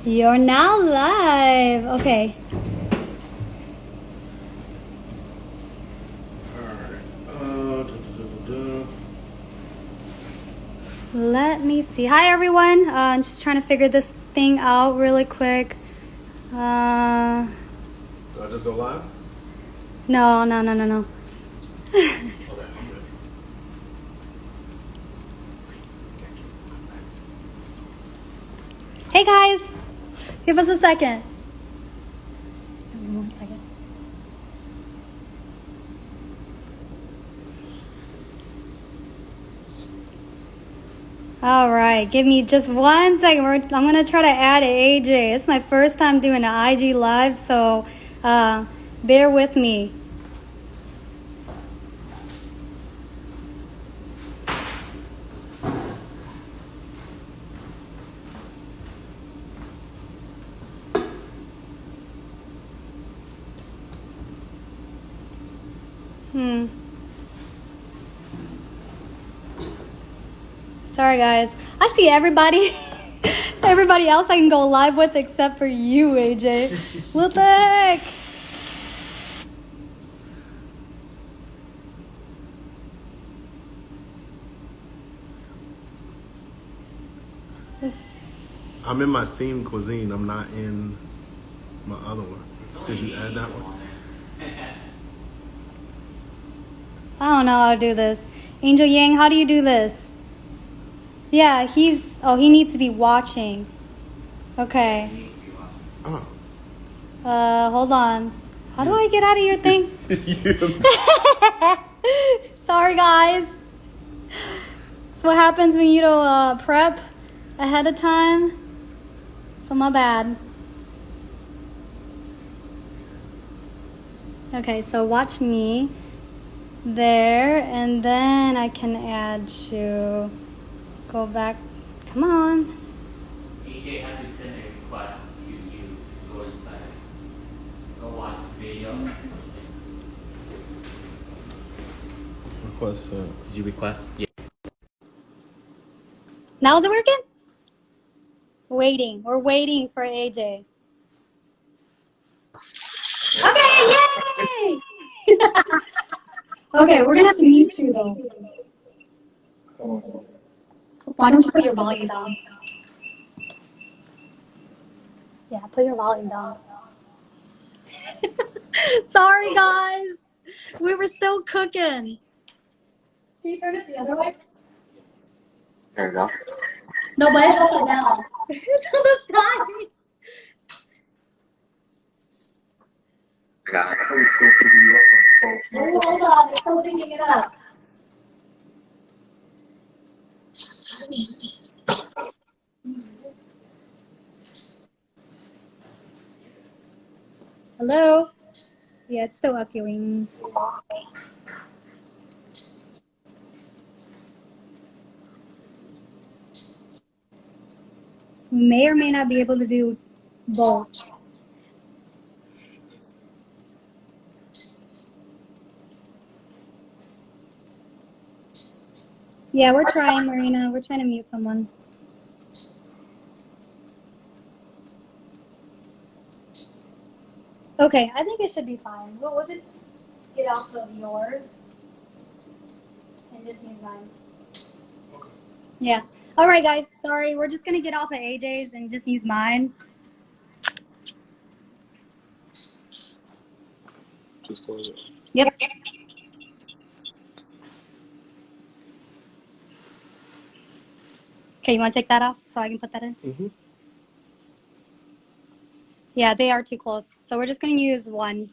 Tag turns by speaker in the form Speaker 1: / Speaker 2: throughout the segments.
Speaker 1: You're now live. Okay. Let me see. Hi, everyone. I'm just trying to figure this thing out really quick.
Speaker 2: Do I just go live?
Speaker 1: No.
Speaker 2: Okay, I'm ready.
Speaker 1: Hey, guys. Give us a second. 1 second. All right. Give me just 1 second. I'm going to try to add AJ. It's my first time doing an IG live, so bear with me. Sorry, guys. I see everybody. Everybody else I can go live with except for you, AJ. What the heck?
Speaker 2: I'm in my theme cuisine. I'm not in my other one. Did you add that one?
Speaker 1: I don't know how to do this. Angel Yang, how do you do this? Yeah, he needs to be watching. Okay.
Speaker 2: Oh.
Speaker 1: Hold on. How do I get out of your thing? Sorry, guys. That's what happens when you don't prep ahead of time. So my bad. Okay, so watch me there, and then I can add you. Go back. Come on.
Speaker 3: AJ had to send a request to you. Go watch the video.
Speaker 2: Request.
Speaker 3: Did you request? Yeah.
Speaker 1: Now is it working? Waiting. We're waiting for AJ. Okay, yay! Okay, we're gonna have to mute you though. Why don't you put your volume down? Yeah, put your volume down. Sorry, guys. We were still cooking. Can you turn it the other way?
Speaker 3: There you go.
Speaker 1: No, but it's upside down. It's on the side.
Speaker 3: I got it.
Speaker 1: Oh, hold on. It's still picking it up. Hello? Yeah, it's still echoing. We may or may not be able to do both. Yeah, we're trying, Marina. We're trying to mute someone. Okay, I think it should be fine. We'll just get off of yours and just use mine.
Speaker 2: Okay.
Speaker 1: Yeah. All right, guys. Sorry, we're just gonna get off of AJ's and just use mine.
Speaker 2: Just close it.
Speaker 1: Yep. Okay, you want to take that off so I can put that in?
Speaker 2: Mm-hmm.
Speaker 1: Yeah, they are too close. So we're just gonna use one.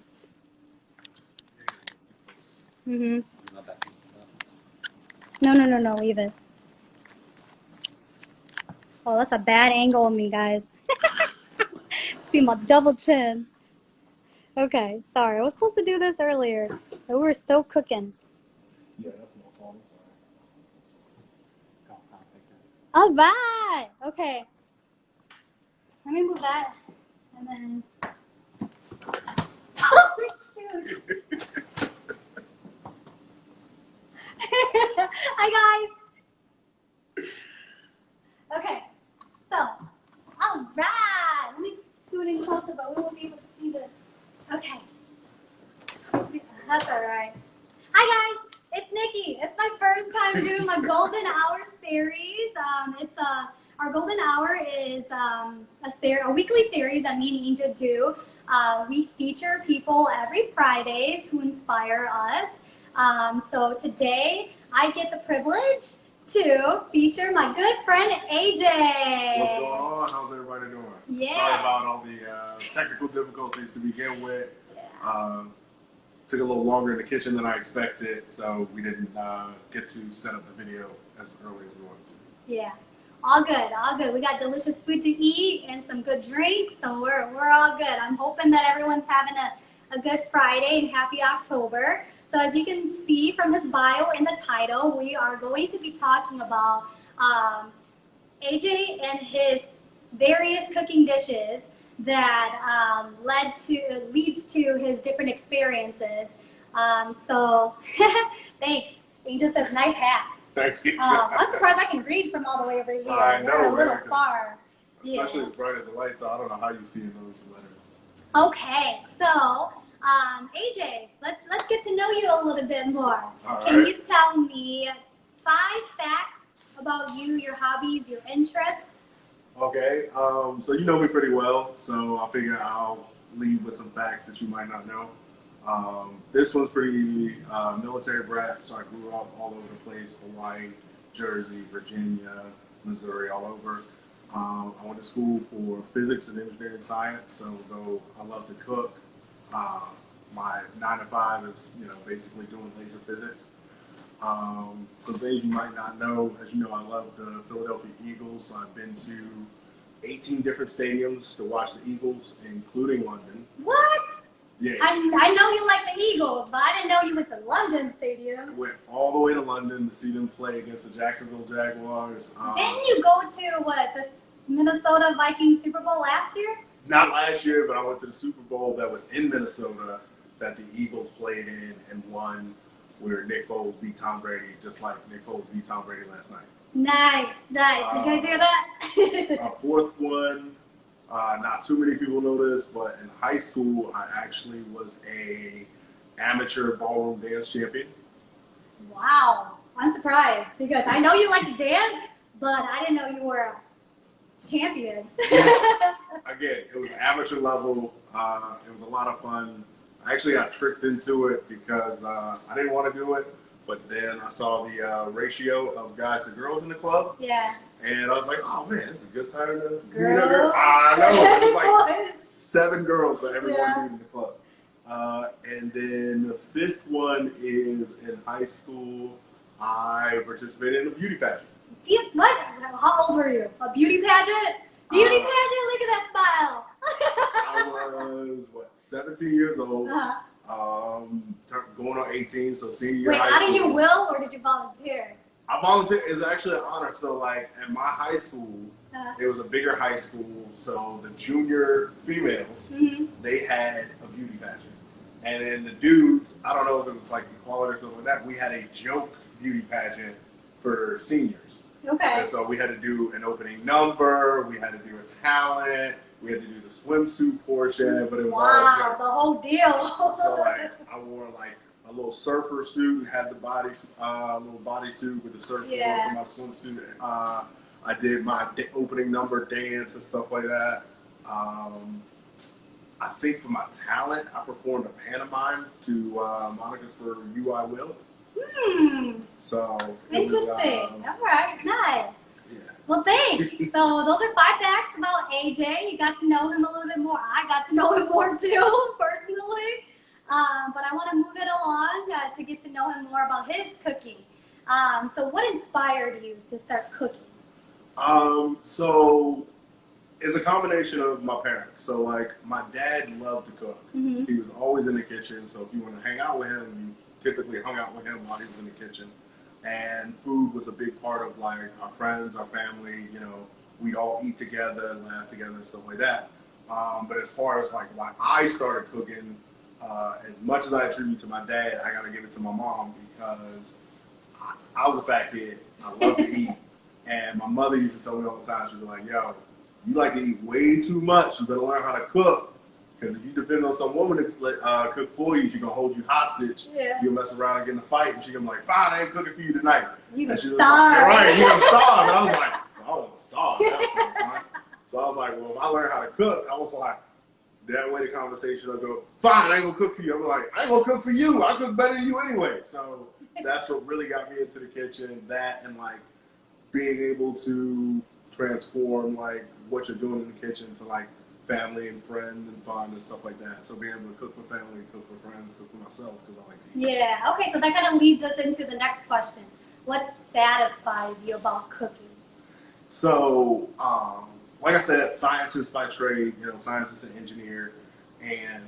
Speaker 1: No, leave it. Oh, that's a bad angle on me, guys. See my double chin. Okay, sorry. I was supposed to do this earlier, but we were still cooking.
Speaker 2: Yeah, that's no problem.
Speaker 1: All right. Okay. Let me move that, and then. Oh shoot! Hi guys. Okay. So, all right. won't be able to see this. Okay. That's all right. Hi guys, it's Nikki. It's my first time doing my Golden Hour series. Our Golden Hour is a weekly series that me and Angel do. We feature people every Fridays who inspire us. So today I get the privilege to feature my good friend AJ.
Speaker 2: What's going on? How's everybody doing?
Speaker 1: Yeah.
Speaker 2: Sorry about all the technical difficulties to begin with.
Speaker 1: Yeah.
Speaker 2: Took a little longer in the kitchen than I expected, so we didn't get to set up the video as early as we wanted to.
Speaker 1: Yeah. All good, all good. We got delicious food to eat and some good drinks, so we're all good. I'm hoping that everyone's having a good Friday and happy October. So as you can see from his bio in the title, we are going to be talking about AJ and his various cooking dishes that leads to his different experiences. So thanks. Angel says nice hat.
Speaker 2: Thank you.
Speaker 1: I'm surprised I can read from all the way over here.
Speaker 2: I know,
Speaker 1: We're a little
Speaker 2: man,
Speaker 1: far.
Speaker 2: Especially
Speaker 1: Yeah.
Speaker 2: as bright as the lights are. I don't know how you see in those letters.
Speaker 1: Okay, so AJ, let's get to know you a little bit more.
Speaker 2: All
Speaker 1: Can
Speaker 2: right.
Speaker 1: you tell me 5 facts about you, your hobbies, your interests?
Speaker 2: Okay, so you know me pretty well, so I figure I'll lead with some facts that you might not know. This one's pretty military brat, so I grew up all over the place: Hawaii, Jersey, Virginia, Missouri, all over. I went to school for physics and engineering science, so though I love to cook, my 9 to 5 is, basically doing laser physics. Some things you might not know, as you know, I love the Philadelphia Eagles, so I've been to 18 different stadiums to watch the Eagles, including London.
Speaker 1: What?
Speaker 2: Yeah.
Speaker 1: I know you like the Eagles, but I didn't know you went to London Stadium.
Speaker 2: Went all the way to London to see them play against the Jacksonville Jaguars.
Speaker 1: Didn't you go to, the Minnesota Vikings Super Bowl last year?
Speaker 2: Not last year, but I went to the Super Bowl that was in Minnesota that the Eagles played in and won, where Nick Foles beat Tom Brady, just like Nick Foles beat Tom Brady last night.
Speaker 1: Nice. Did you guys hear that?
Speaker 2: Our fourth one, not too many people know this, but in high school, I actually was a amateur ballroom dance champion.
Speaker 1: Wow. I'm surprised because I know you like to dance, but I didn't know you were a champion.
Speaker 2: Again, it was amateur level. It was a lot of fun. I actually got tricked into it because I didn't want to do it, but then I saw the ratio of guys to girls in the club,
Speaker 1: Yeah.
Speaker 2: and I was like, oh man, it's a good time to meet a
Speaker 1: Girls.
Speaker 2: girl. I know, it was like
Speaker 1: Boys.
Speaker 2: 7 girls for everyone
Speaker 1: Yeah.
Speaker 2: in the club. And then the 5th one is in high school, I participated in a beauty pageant.
Speaker 1: What? How old were you? A beauty pageant? Beauty pageant? Look at that smile.
Speaker 2: I was, 17 years old,
Speaker 1: Uh-huh.
Speaker 2: going on 18, so senior year
Speaker 1: Wait,
Speaker 2: high
Speaker 1: out
Speaker 2: school.
Speaker 1: of your will or did you volunteer?
Speaker 2: I volunteered. It's actually an honor. So, like, in my high school,
Speaker 1: Uh,
Speaker 2: it was a bigger high school, so the junior females,
Speaker 1: mhm.
Speaker 2: they had a beauty pageant. And then the dudes, I don't know if it was like equality or something like that, we had a joke beauty pageant for seniors.
Speaker 1: Okay.
Speaker 2: And so we had to do an opening number, we had to do a talent, we had to do the swimsuit portion, but it was all a
Speaker 1: Wow,
Speaker 2: joke.
Speaker 1: the whole deal.
Speaker 2: So like I wore like a little surfer suit, had the little bodysuit with the surfer
Speaker 1: Yeah.
Speaker 2: for my swimsuit. I did my opening number dance and stuff like that. I think for my talent, I performed a pantomime to Monica's for You I Will. So it was,
Speaker 1: Interesting. All right, nice.
Speaker 2: yeah.
Speaker 1: Well, thanks. So those are 5 facts about AJ. You got to know him a little bit more. I got to know him more too, personally. But I want to move it along to get to know him more about his cooking. So what inspired you to start cooking?
Speaker 2: So it's a combination of my parents. So like my dad loved to cook.
Speaker 1: Mhm.
Speaker 2: He was always in the kitchen. So if you want to hang out with him, you typically hung out with him while he was in the kitchen. And food was a big part of like our friends, our family, we'd all eat together, laugh together and stuff like that. But as far as like why I started cooking, as much as I attribute to my dad, I got to give it to my mom because I was a fat kid. I love to eat. And my mother used to tell me all the time, she'd be like, yo, you like to eat way too much. You better learn how to cook Because if you depend on some woman to cook for you, she's gonna hold you hostage.
Speaker 1: Yeah.
Speaker 2: You'll mess around and get in a fight, and she's gonna be like, "Fine, I ain't cooking for you tonight."
Speaker 1: You
Speaker 2: And
Speaker 1: gonna
Speaker 2: she was
Speaker 1: starve.
Speaker 2: like, "Right, you gonna starve." And I was like, "I don't want to starve." That was so fun. So I was like, "Well, if I learn how to cook," I was like, that way the conversation will go, "Fine, I ain't gonna cook for you." I'm like, "I ain't gonna cook for you. I cook better than you anyway." So that's what really got me into the kitchen. That and like being able to transform like what you're doing in the kitchen to like family and friend and fun and stuff like that. So being able to cook for family, cook for friends, cook for myself because I like to eat.
Speaker 1: Yeah. Okay. So that kind of leads us into the next question. What satisfies you about cooking?
Speaker 2: So, like I said, scientist by trade, scientist and engineer,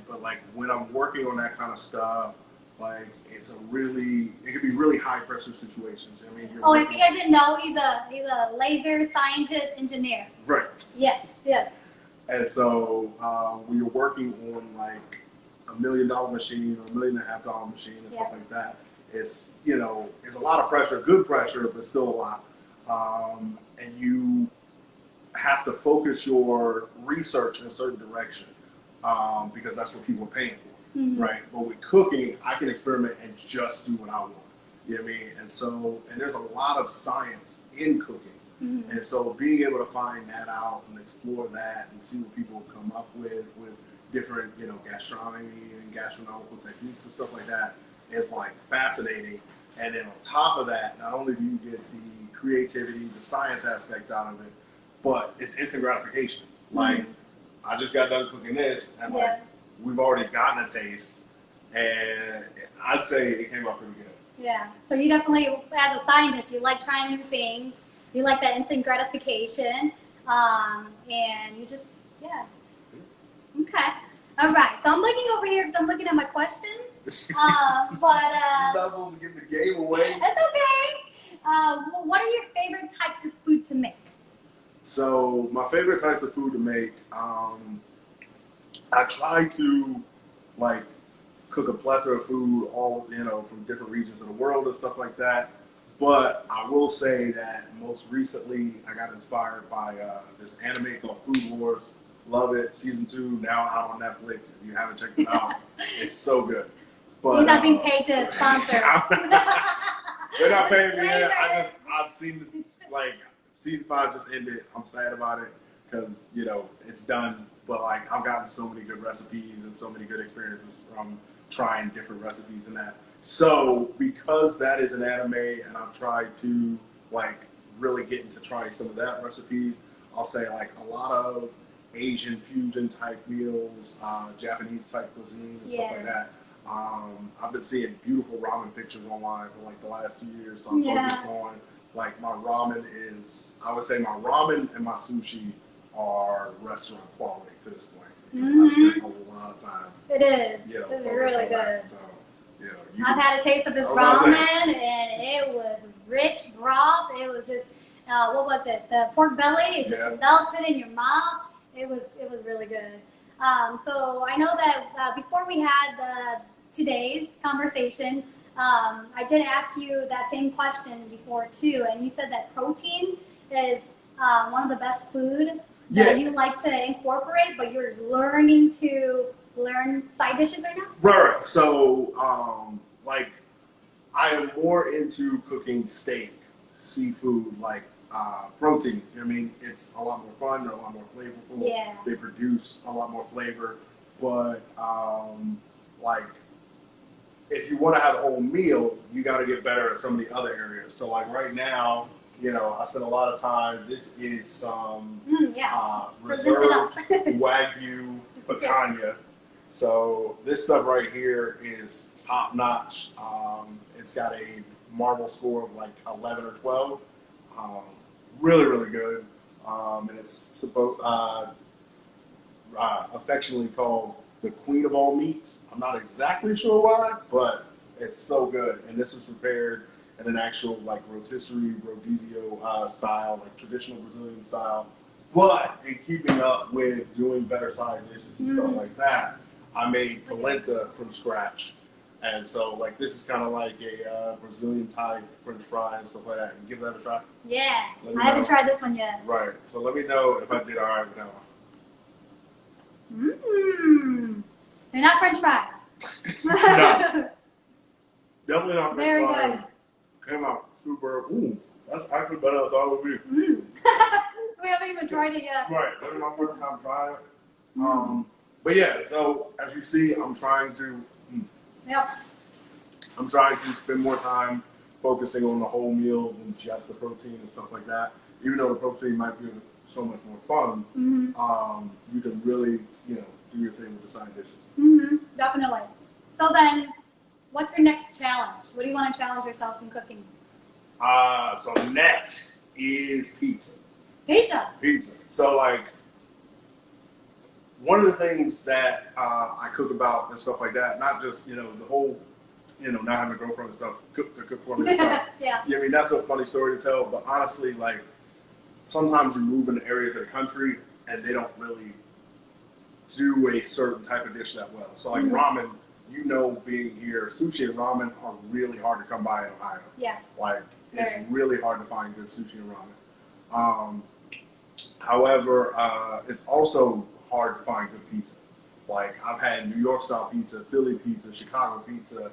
Speaker 2: but like when I'm working on that kind of stuff, like it can be really high pressure situations. I mean,
Speaker 1: Oh, if you guys didn't know, he's a laser scientist engineer.
Speaker 2: right.
Speaker 1: Yes. Yes.
Speaker 2: And so when you're working on like $1 million machine or $1.5 million machine and stuff like that, it's it's a lot of pressure, good pressure, but still a lot. And you have to focus your research in a certain direction because that's what people are paying for, right? But with cooking, I can experiment and just do what I want. You know what I mean? And there's a lot of science in cooking. And so being able to find that out and explore that and see what people come up with different, gastronomy and gastronomical techniques and stuff like that is like fascinating. And then on top of that, not only do you get the creativity, the science aspect out of it, but it's instant gratification. Like I just got done cooking this and like we've already gotten a taste and I'd say it came out pretty good.
Speaker 1: Yeah. So you definitely, as a scientist, you like trying new things. You like that instant gratification, and you just, Okay. All right. So I'm looking over here because I'm looking at my questions.
Speaker 2: You're not supposed to give the game away.
Speaker 1: That's okay. What are your favorite types of food to make?
Speaker 2: So my favorite types of food to make, I try to like cook a plethora of food, all from different regions of the world and stuff like that. But I will say that most recently I got inspired by this anime called Food Wars. Love it. Season 2 now out on Netflix. If you haven't checked it out, it's so good. But,
Speaker 1: he's not being paid to sponsor.
Speaker 2: They're not paying me yet. I've seen like season 5 just ended. I'm sad about it because it's done. But like I've gotten so many good recipes and so many good experiences from trying different recipes and that. So because that is an anime and I've tried to like really get into trying some of that recipes, I'll say like a lot of Asian fusion type meals, Japanese type cuisine and stuff like that. I've been seeing beautiful ramen pictures online for like the last 2 years, so I'm focused on like my ramen I would say my ramen and my sushi are restaurant quality to this point because I've spent a lot of time.
Speaker 1: It is. It's really good.
Speaker 2: So,
Speaker 1: I've had a taste of his ramen and it was rich broth. It was just what was it? The pork belly. It just melted in your mouth. It was really good. So I know that before we had today's conversation, I did ask you that same question before too, and you said that protein is one of the best food that you like to incorporate, but you're learning to learn side dishes right now?
Speaker 2: Right. So, like, I am more into cooking steak, seafood, like proteins. I mean, it's a lot more fun. They're a lot more flavorful.
Speaker 1: Yeah.
Speaker 2: They produce a lot more flavor. But, like, if you want to have a whole meal, you got to get better at some of the other areas. So, like, right now, I spend a lot of time. This is some reserved Wagyu picanha. So this stuff right here is top notch. It's got a marble score of like 11 or 12. Really, really good. And it's affectionately called the queen of all meats. I'm not exactly sure why, but it's so good. And this is prepared in an actual like rotisserie, rodizio style, like traditional Brazilian style. But in keeping up with doing better side dishes and stuff like that, I made polenta from scratch. And so, like, this is kind of like a Brazilian type French fry and stuff like that. And give that a try.
Speaker 1: Yeah, I haven't tried this one yet.
Speaker 2: Right. So let me know if I did all right with that one.
Speaker 1: Mmm. They're not French fries.
Speaker 2: No. Definitely not.
Speaker 1: Very good.
Speaker 2: Came out super. Ooh, that's actually better than I thought it would be.
Speaker 1: Mm. We haven't even tried it yet.
Speaker 2: Right, that's my first time trying it. But yeah, so as you see, I'm trying to.
Speaker 1: Yep.
Speaker 2: I'm trying to spend more time focusing on the whole meal than just the protein and stuff like that. Even though the protein might be so much more fun, you can really, do your thing with the side dishes.
Speaker 1: Definitely. So then, what's your next challenge? What do you want to challenge yourself in cooking?
Speaker 2: So next is pizza.
Speaker 1: Pizza.
Speaker 2: Pizza. So like, one of the things that I cook about and stuff like that, not just, the whole, not having a girlfriend and stuff to cook for me and stuff.
Speaker 1: Yeah.
Speaker 2: I mean, that's a funny story to tell, but honestly, like, sometimes you move into areas of the country and they don't really do a certain type of dish that well. So like ramen, being here, sushi and ramen are really hard to come by in Ohio.
Speaker 1: Yes.
Speaker 2: Like, it's really hard to find good sushi and ramen. However, it's also hard to find good pizza. Like, I've had New York style pizza, Philly pizza, Chicago pizza,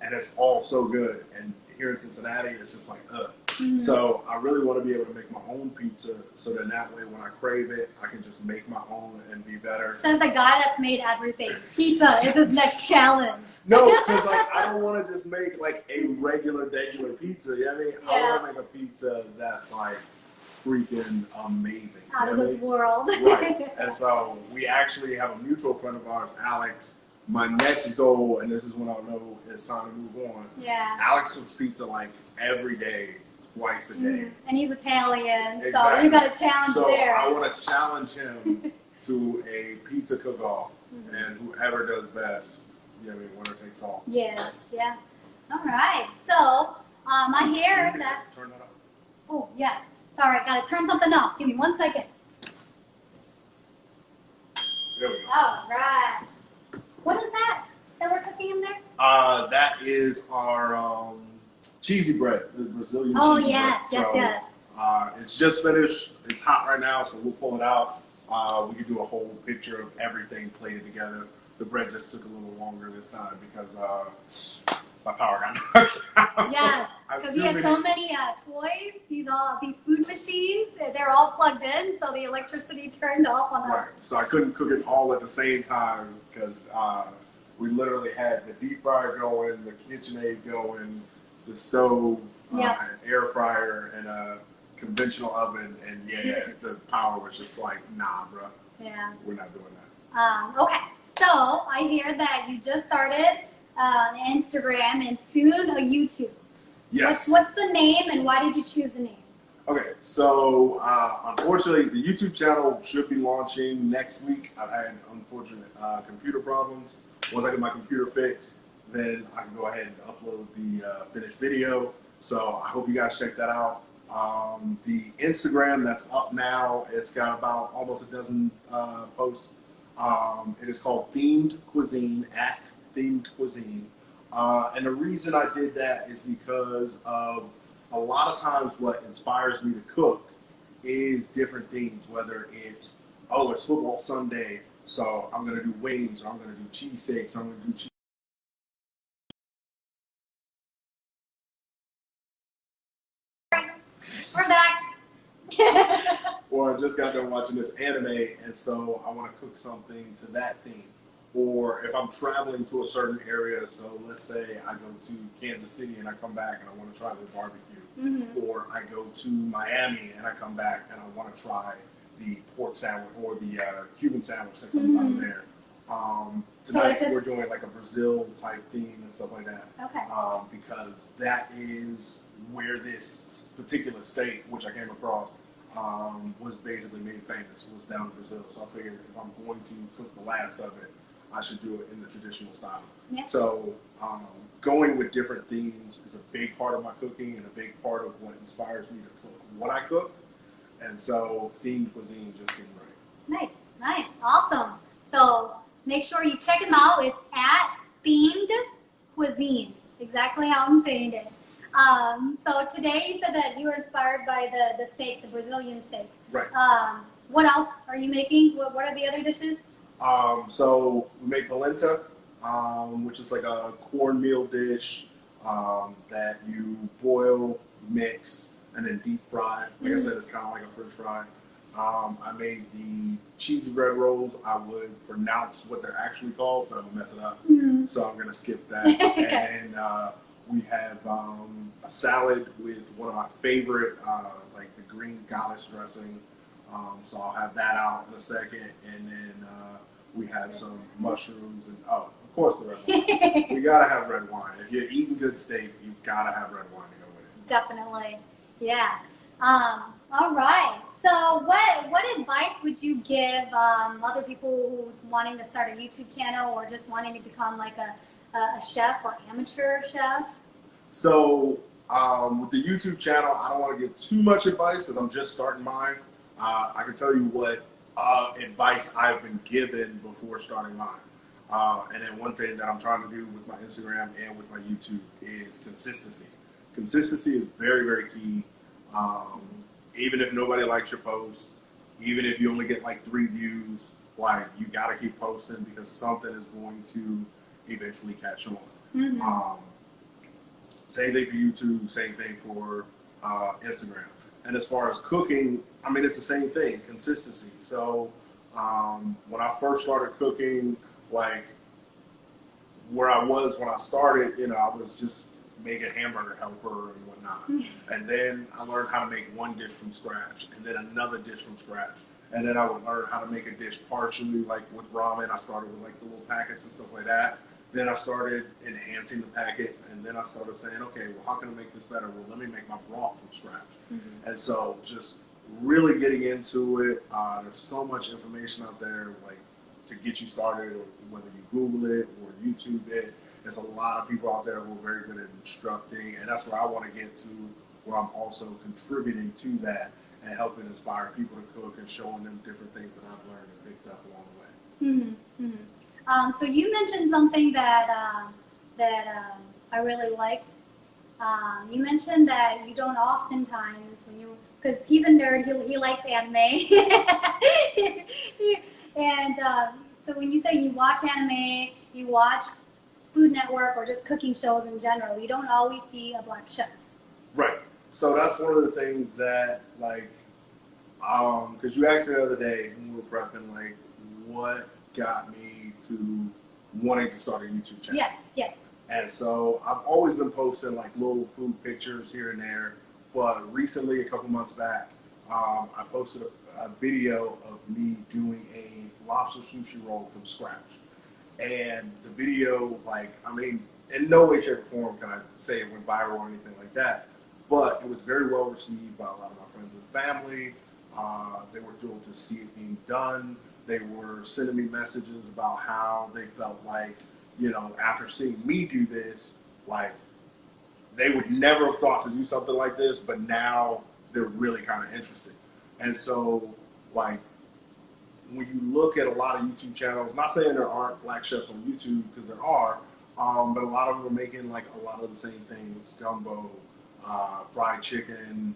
Speaker 2: and it's all so good. And here in Cincinnati, it's just like, ugh. So I really want to be able to make my own pizza, so that way when I crave it, I can just make my own and be better.
Speaker 1: Says the guy that's made everything. Pizza is his next challenge.
Speaker 2: No, because like I don't want to just make like a regular pizza. You know what I mean?
Speaker 1: Yeah.
Speaker 2: I want to make a pizza that's like freaking amazing.
Speaker 1: Out of this world.
Speaker 2: Right. And so we actually have a mutual friend of ours, Alex. My next goal, and this is when I'll know it's time to move on.
Speaker 1: Yeah.
Speaker 2: Alex cooks pizza like every day, twice a day.
Speaker 1: And he's Italian, so
Speaker 2: Exactly.
Speaker 1: you got a challenge
Speaker 2: So
Speaker 1: there.
Speaker 2: I want to challenge him to a pizza cook-off, and whoever does best, winner takes all.
Speaker 1: Yeah. All right. So I hear that.
Speaker 2: Turn that up.
Speaker 1: Oh yes. Sorry, I gotta turn something off. Give me 1 second.
Speaker 2: There we go.
Speaker 1: All right. What is that we're cooking in there?
Speaker 2: That is our cheesy bread, the Brazilian cheesy
Speaker 1: yes,
Speaker 2: bread.
Speaker 1: yes.
Speaker 2: It's just finished. It's hot right now, so we'll pull it out. We could do a whole picture of everything plated together. The bread just took a little longer this time because my power got knocked out.
Speaker 1: Yes, because he has so many toys. These food machines. They're all plugged in, so the electricity turned off on us.
Speaker 2: Right. So I couldn't cook it all at the same time because we literally had the deep fryer going, the KitchenAid going, the stove, an air fryer, and a conventional oven, and the power was just like, nah, bro.
Speaker 1: Yeah.
Speaker 2: We're not doing that.
Speaker 1: Okay, so I hear that you just started Instagram and soon a YouTube.
Speaker 2: Yes.
Speaker 1: What's the name and why did you choose the name?
Speaker 2: Okay, so unfortunately, the YouTube channel should be launching next week. I've had unfortunate computer problems. Once I get my computer fixed, then I can go ahead and upload the finished video. So I hope you guys check that out. The Instagram that's up now, it's got about almost a dozen posts. It is called Themed Cuisine, at Themed Cuisine. And the reason I did that is because of a lot of times what inspires me to cook is different things, whether it's football Sunday, so I'm going to do wings, or I'm going to do cheesesteaks, I'm going to do cheese.
Speaker 1: We're back.
Speaker 2: Or I just got done watching this anime, and so I want to cook something to that theme. Or if I'm traveling to a certain area, so let's say I go to Kansas City and I come back and I want to try the barbecue. Or I go to Miami and I come back and I want to try the pork sandwich or the Cuban sandwich that comes out of there. Tonight we're doing like a Brazil type theme and stuff like that.
Speaker 1: Okay.
Speaker 2: Because that is where this particular state, which I came across, was basically made famous, was down in Brazil. So I figured if I'm going to cook the last of it, I should do it in the traditional style. Yeah. So going with different themes is a big part of my cooking and a big part of what inspires me to cook what I cook. And so themed cuisine just seemed right.
Speaker 1: Nice, awesome. So make sure you check them out. It's at Themed Cuisine, exactly how I'm saying it. So today you said that you were inspired by the steak, the Brazilian steak.
Speaker 2: Right.
Speaker 1: What else are you making? What are the other dishes?
Speaker 2: So we make polenta, which is like a cornmeal dish that you boil, mix, and then deep fry. Like I said, it's kind of like a French fry. I made the cheesy bread rolls. I would pronounce what they're actually called, but I'm gonna mess it up. So I'm gonna skip that.
Speaker 1: Okay.
Speaker 2: And we have a salad with one of my favorite, like the green goddess dressing. So I'll have that out in a second, and then we have some mushrooms and of course the red wine. We gotta have red wine. If you're eating good steak, you gotta have red wine to go with it.
Speaker 1: Definitely, yeah. All right. So, what advice would you give other people who's wanting to start a YouTube channel or just wanting to become like a chef or amateur chef?
Speaker 2: So with the YouTube channel, I don't want to give too much advice because I'm just starting mine. I can tell you what advice I've been given before starting mine. And then one thing that I'm trying to do with my Instagram and with my YouTube is consistency. Consistency is very, very key. Even if nobody likes your post, even if you only get like 3 views, like you got to keep posting because something is going to eventually catch on. Same thing for YouTube, same thing for Instagram. And as far as cooking, I mean, it's the same thing, consistency. So when I first started cooking, like where I was when I started, you know, I was just making hamburger helper and whatnot. And then I learned how to make one dish from scratch and then another dish from scratch. And then I would learn how to make a dish partially, like with ramen. I started with like the little packets and stuff like that. Then I started enhancing the packets, and then I started saying, okay, well, how can I make this better? Well, let me make my broth from scratch. And so just really getting into it. There's so much information out there, like to get you started, or whether you Google it or YouTube it. There's a lot of people out there who are very good at instructing, and that's where I want to get to, where I'm also contributing to that and helping inspire people to cook and showing them different things that I've learned and picked up along the way.
Speaker 1: So you mentioned something that I really liked. You mentioned that you don't oftentimes, because he's a nerd, he likes anime, and so when you say you watch anime, you watch Food Network or just cooking shows in general, you don't always see a black chef.
Speaker 2: Right. So that's one of the things that, like, because you asked me the other day when we were prepping, like, what got me to wanting to start a YouTube channel.
Speaker 1: Yes.
Speaker 2: And so I've always been posting like little food pictures here and there, but recently, a couple months back, I posted a video of me doing a lobster sushi roll from scratch. And the video, like, I mean, in no way, shape, or form can I say it went viral or anything like that, but it was very well received by a lot of my friends and family. They were thrilled to see it being done. They were sending me messages about how they felt like, you know, after seeing me do this, like, they would never have thought to do something like this, but now they're really kind of interested. And so, like, when you look at a lot of YouTube channels, not saying there aren't black chefs on YouTube, because there are, but a lot of them are making like a lot of the same things, gumbo, fried chicken,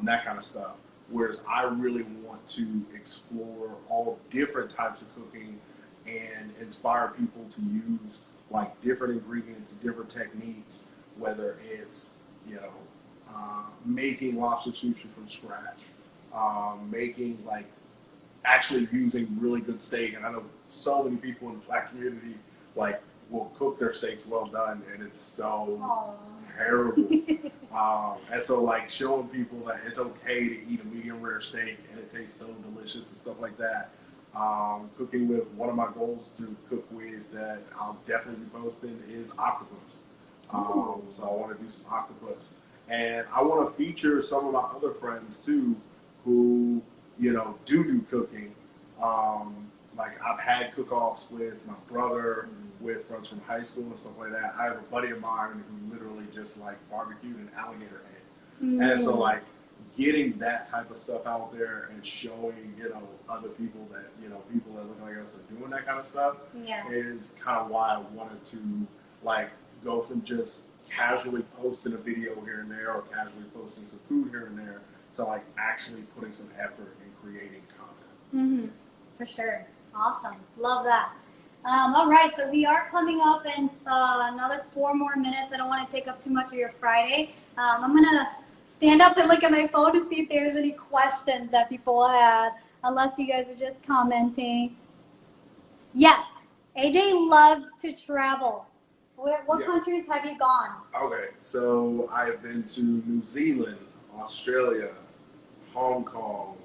Speaker 2: that kind of stuff. Whereas I really want to explore all different types of cooking and inspire people to use like different ingredients, different techniques, whether it's, you know, making lobster sushi from scratch, making like actually using really good steak. And I know so many people in the black community like will cook their steaks well done, and it's so terrible. And so like showing people that it's okay to eat a medium rare steak and it tastes so delicious and stuff like that. Cooking with one of my goals to cook with that I'll definitely be posting is octopus. So I want to do some octopus, and I want to feature some of my other friends too, who, you know, do cooking. Like I've had cook-offs with my brother, with friends from high school and stuff like that. I have a buddy of mine who literally just like barbecued an alligator head. And so like getting that type of stuff out there and showing, you know, other people that, you know, people that look like us are doing that kind of stuff is kind of why I wanted to like go from just casually posting a video here and there or casually posting some food here and there to like actually putting some effort in creating content.
Speaker 1: Mm-hmm. For sure. Awesome. Love that. All right, so we are coming up in another 4 more minutes. I don't want to take up too much of your Friday. I'm going to stand up and look at my phone to see if there's any questions that people had, unless you guys are just commenting. Yes, AJ loves to travel. What
Speaker 2: Yeah.
Speaker 1: countries have you gone?
Speaker 2: Okay, so I've been to New Zealand, Australia, Hong Kong,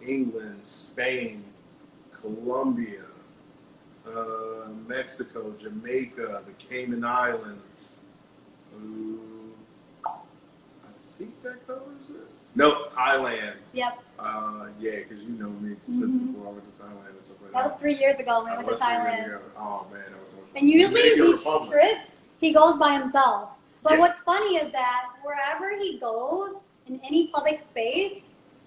Speaker 2: England, Spain, Colombia, Mexico, Jamaica, the Cayman Islands. I think that covers it. No, Thailand.
Speaker 1: Yep.
Speaker 2: Yeah, because you know me since before I went to Thailand and stuff like
Speaker 1: That
Speaker 2: that.
Speaker 1: was 3 years ago when we
Speaker 2: That
Speaker 1: went to
Speaker 2: was 3 years
Speaker 1: Thailand.
Speaker 2: ago. Oh man, that was so much fun.
Speaker 1: And usually
Speaker 2: Dominican
Speaker 1: these
Speaker 2: Republic.
Speaker 1: trips, he goes by himself. But
Speaker 2: Yeah.
Speaker 1: what's funny is that wherever he goes, in any public space,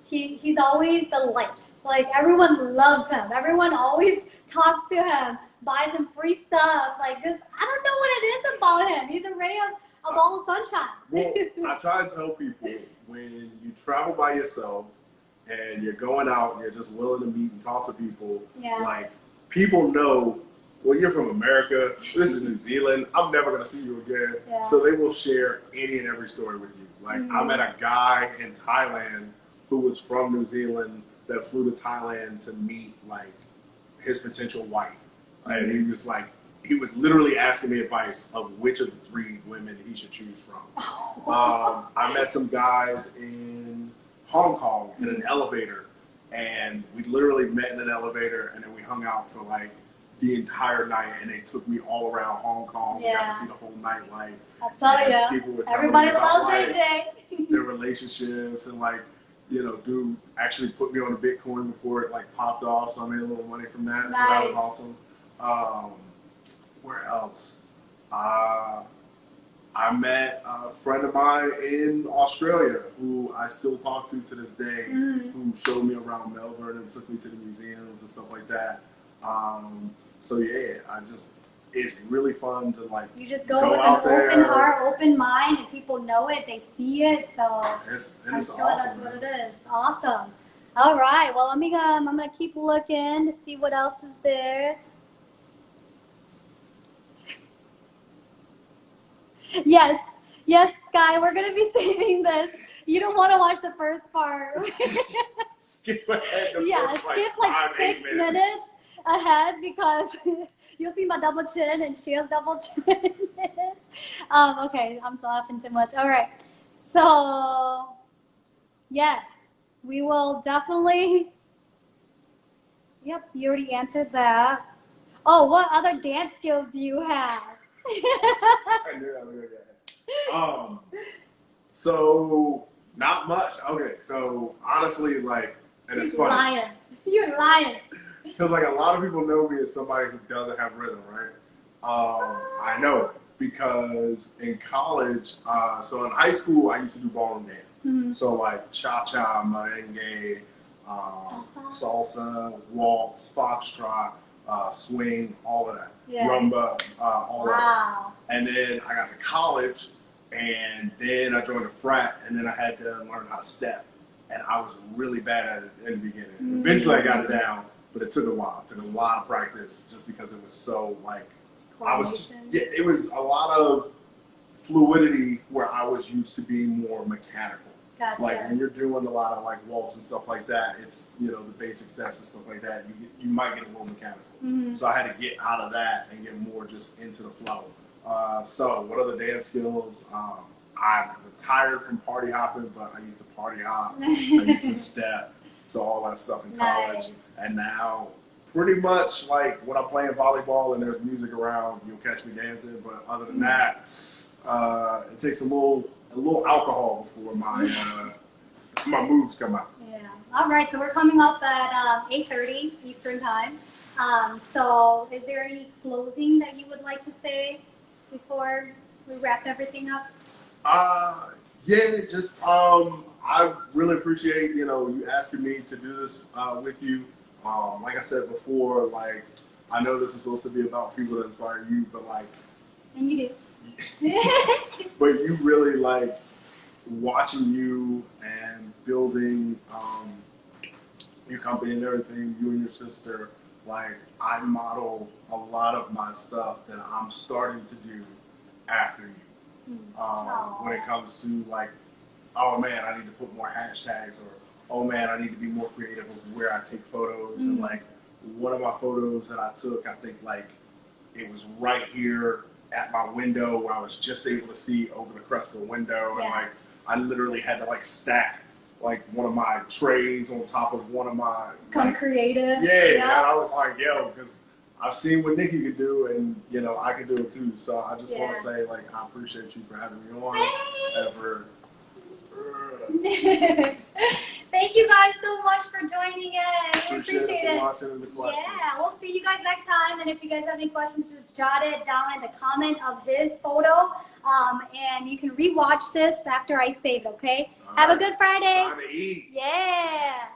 Speaker 1: he's always the light. Like, everyone loves him. Everyone always talks to him, buys him free stuff. Like, just, I don't know what it is about him. He's a ray of all of sunshine.
Speaker 2: Well, I try to tell people, when you travel by yourself and you're going out and you're just willing to meet and talk to people,
Speaker 1: Yeah.
Speaker 2: like, people know, well, you're from America, this is New Zealand, I'm never going to see you again.
Speaker 1: Yeah.
Speaker 2: So they will share any and every story with you. Like, I met a guy in Thailand who was from New Zealand that flew to Thailand to meet, like, his potential wife. And he was like, he was literally asking me advice of which of the 3 women he should choose from. I met some guys in Hong Kong in an elevator, and we literally met in an elevator, and then we hung out for like the entire night, and they took me all around Hong Kong. We got
Speaker 1: Yeah.
Speaker 2: to see the whole nightlife.
Speaker 1: I'll tell
Speaker 2: And
Speaker 1: you,
Speaker 2: people were telling
Speaker 1: everybody
Speaker 2: me about,
Speaker 1: loves
Speaker 2: like,
Speaker 1: AJ.
Speaker 2: their relationships, and like, you know, dude actually put me on the Bitcoin before it like popped off, so I made a little money from that. So that was
Speaker 1: Nice.
Speaker 2: awesome. Where else? I met a friend of mine in Australia who I still talk to this day, who showed me around Melbourne and took me to the museums and stuff like that. So yeah, it's really fun to like
Speaker 1: You just go
Speaker 2: go
Speaker 1: with
Speaker 2: out
Speaker 1: an open
Speaker 2: there.
Speaker 1: heart, open mind, and people know it, they see it, so
Speaker 2: It's
Speaker 1: I'm
Speaker 2: awesome.
Speaker 1: sure that's what it is. Awesome. All right, well, I'm gonna keep looking to see what else is there. Yes, Sky, we're gonna be saving this. You don't want to watch the first part.
Speaker 2: Skip ahead the
Speaker 1: Yeah,
Speaker 2: first
Speaker 1: skip like
Speaker 2: 5, 8
Speaker 1: 6 minutes ahead because you'll see my double chin and she has double chin. Okay, I'm laughing too much. All right, so yes, we will definitely. Yep, you already answered that. Oh, what other dance skills do you have?
Speaker 2: I knew that was gonna get it. So not much. Okay, so honestly, like, and it's
Speaker 1: You're
Speaker 2: funny
Speaker 1: lying. You're lying.
Speaker 2: because like a lot of people know me as somebody who doesn't have rhythm, right? I know because in college, so in high school, I used to do ballroom dance.
Speaker 1: Mhm.
Speaker 2: So like cha-cha, merengue, salsa, waltz, foxtrot, swing, all of that,
Speaker 1: Yeah.
Speaker 2: rumba, all of that.
Speaker 1: Wow.
Speaker 2: And then I got to college, and then I joined a frat, and then I had to learn how to step. And I was really bad at it in the beginning. Eventually I got it down, but it took a while. It took a lot of practice just because it was so like, it was a lot of fluidity where I was used to being more mechanical.
Speaker 1: Gotcha.
Speaker 2: Like when you're doing a lot of like waltz and stuff like that, it's, you know, the basic steps and stuff like that, you might get a little mechanical. So I had to get out of that and get more just into the flow. So what other dance skills? I'm retired from party hopping, but I used to party hop. I used to step. So all that stuff in college.
Speaker 1: Nice.
Speaker 2: And now pretty much like when I'm playing volleyball and there's music around, you'll catch me dancing. But other than that, it takes a little alcohol before my moves come out.
Speaker 1: Yeah. All right. So we're coming up at 8:30 Eastern time. So is there any closing that you would like to say before we wrap everything up?
Speaker 2: Yeah, just I really appreciate, you know, you asking me to do this with you. Like I said before, like I know this is supposed to be about people that inspire you, but like,
Speaker 1: And you do.
Speaker 2: but you really like watching you and building, your company and everything, you and your sister. Like, I model a lot of my stuff that I'm starting to do after you. When it comes to like, oh man, I need to put more hashtags, or oh man, I need to be more creative with where I take photos. And like, one of my photos that I took, I think like it was right here at my window where I was just able to see over the crest of the window. And like, I literally had to like stack like one of my trays on top of one of my
Speaker 1: creative.
Speaker 2: And I was like, yo, because I've seen what Nikki could do, and you know I can do it too. So I just want to say, like, I appreciate you for having me on. And for
Speaker 1: thank you guys so much for joining in. We appreciate it.
Speaker 2: Watching and the questions.
Speaker 1: Yeah, we'll see you guys next time. And if you guys have any questions, just jot it down in the comment of his photo. And you can rewatch this after I save it, okay? Have a good Friday.
Speaker 2: Time to eat.
Speaker 1: Yeah.